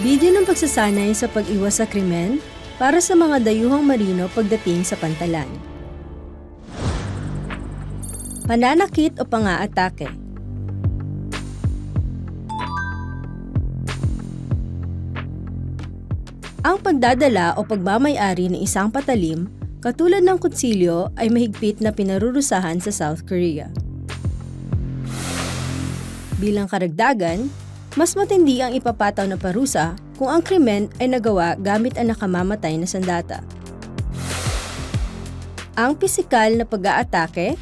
Video ng pagsasanay sa pag-iwas sa krimen para sa mga dayuhang marino pagdating sa pantalan. Pananakit o pang-aatake. Ang pagdadala o pagmamay-ari ng isang patalim, katulad ng kutsilyo, ay mahigpit na pinarurusahan sa South Korea. Bilang karagdagan, mas matindi ang ipapataw na parusa kung ang krimen ay nagawa gamit ang nakamamatay na sandata. Ang pisikal na pag-aatake,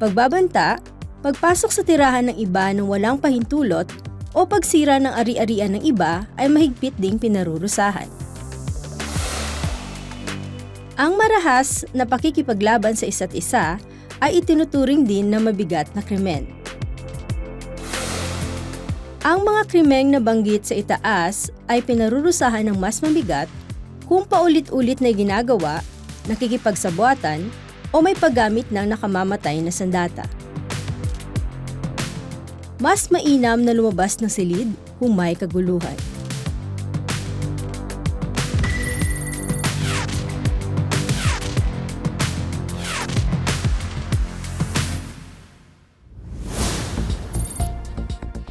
pagbabanta, pagpasok sa tirahan ng iba nang walang pahintulot o pagsira ng ari-arian ng iba ay mahigpit ding pinarurusahan. Ang marahas na pakikipaglaban sa isa't isa ay itinuturing din na mabigat na krimen. Ang mga krimeng nabanggit sa itaas ay pinarurusahan ng mas mabigat kung paulit-ulit na ginagawa, nakikipagsabuatan o may paggamit ng nakamamatay na sandata. Mas mainam na lumabas ng silid kung may kaguluhan.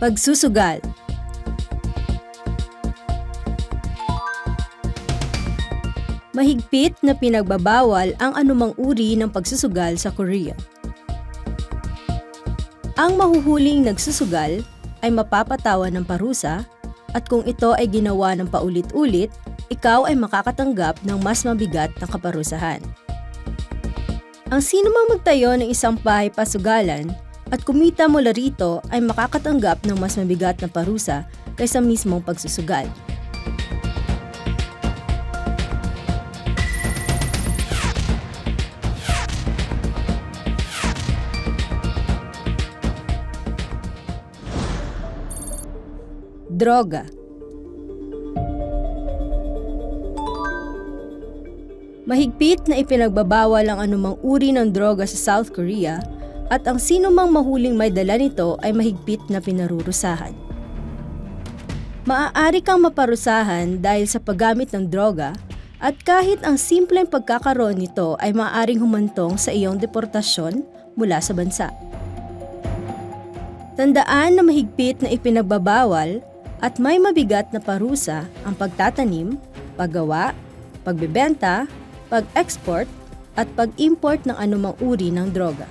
Pagsusugal. Mahigpit na pinagbabawal ang anumang uri ng pagsusugal sa Korea. Ang mahuhuling nagsusugal ay mapapatawan ng parusa at kung ito ay ginawa ng paulit-ulit, ikaw ay makakatanggap ng mas mabigat na kaparusahan. Ang sinumang magtayo ng isang bahay pasugalan at kumita mula rito ay makakatanggap ng mas mabigat na parusa kaysa mismong pagsusugal. Droga. Mahigpit na ipinagbabawal ang anumang uri ng droga sa South Korea at ang sinumang mahuling may dala nito ay mahigpit na pinarurusahan. Maaari kang maparusahan dahil sa paggamit ng droga at kahit ang simpleng pagkakaroon nito ay maaaring humantong sa iyong deportasyon mula sa bansa. Tandaan na mahigpit na ipinagbabawal at may mabigat na parusa ang pagtatanim, paggawa, pagbebenta, pag-export at pag-import ng anumang uri ng droga.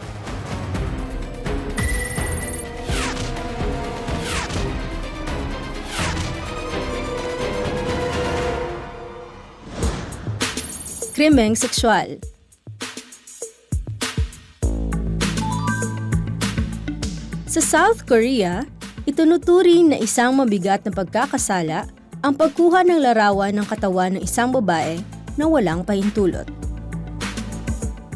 Krimeng sexual. Sa South Korea, itinuturing na isang mabigat na pagkakasala ang pagkuha ng larawan ng katawan ng isang babae na walang pahintulot.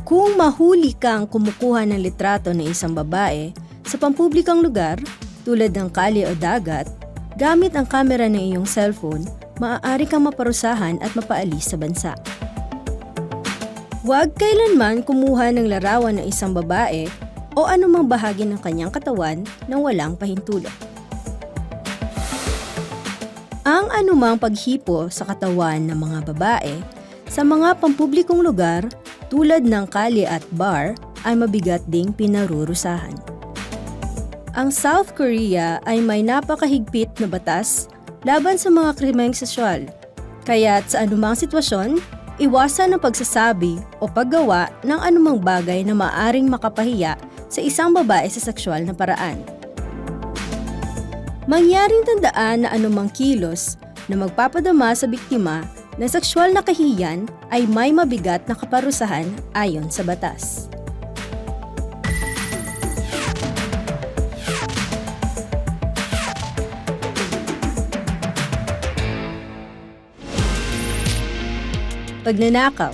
Kung mahuli kang kumukuha ng litrato ng isang babae sa pampublikang lugar tulad ng kalye o dagat, gamit ang kamera ng iyong cellphone, maaari kang maparusahan at mapaalis sa bansa. Huwag kailanman kumuha ng larawan ng isang babae o anumang bahagi ng kanyang katawan nang walang pahintulot. Ang anumang paghipo sa katawan ng mga babae sa mga pampublikong lugar tulad ng kalye at bar ay mabigat ding pinarurusahan. Ang South Korea ay may napakahigpit na batas laban sa mga krimeng sexual, kaya't sa anumang sitwasyon, iwasan ang pagsasabi o paggawa ng anumang bagay na maaaring makapahiya sa isang babae sa sexual na paraan. Mangyaring tandaan na anumang kilos na magpapadama sa biktima na sexual na kahihiyan ay may mabigat na kaparusahan ayon sa batas. Pagnanakaw.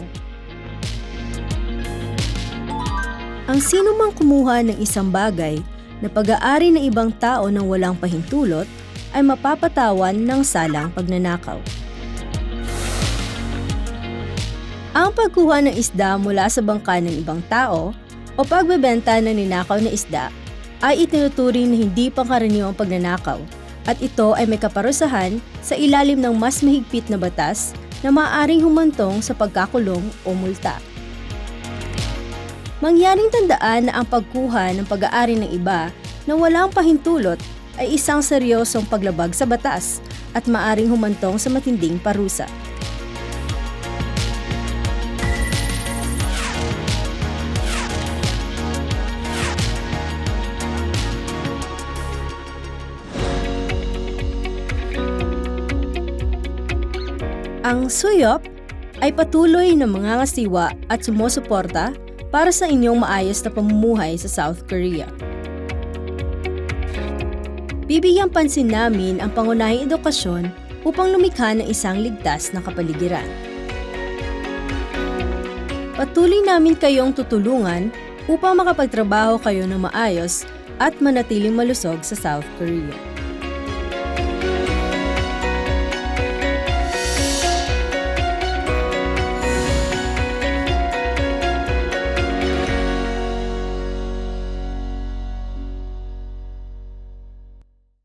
Ang sinumang kumuha ng isang bagay na pag-aari ng ibang tao nang walang pahintulot ay mapapatawan ng salang pagnanakaw. Ang pagkuha ng isda mula sa bangka ng ibang tao o pagbebenta ng ninakaw na isda ay itinuturing na hindi pangkaraniwang pagnanakaw At ito ay may kaparusahan sa ilalim ng mas mahigpit na batas na maaaring humantong sa pagkakulong o multa. Mangyaring tandaan na ang pagkuha ng pag-aari ng iba na walang pahintulot ay isang seryosong paglabag sa batas at maaaring humantong sa matinding parusa. Ang SUYOP ay patuloy na mangangasiwa at sumusuporta para sa inyong maayos na pamumuhay sa South Korea. Bibigyang pansin namin ang pangunahing edukasyon upang lumikha ng isang ligtas na kapaligiran. Patuloy namin kayong tutulungan upang makapagtrabaho kayo ng maayos at manatiling malusog sa South Korea.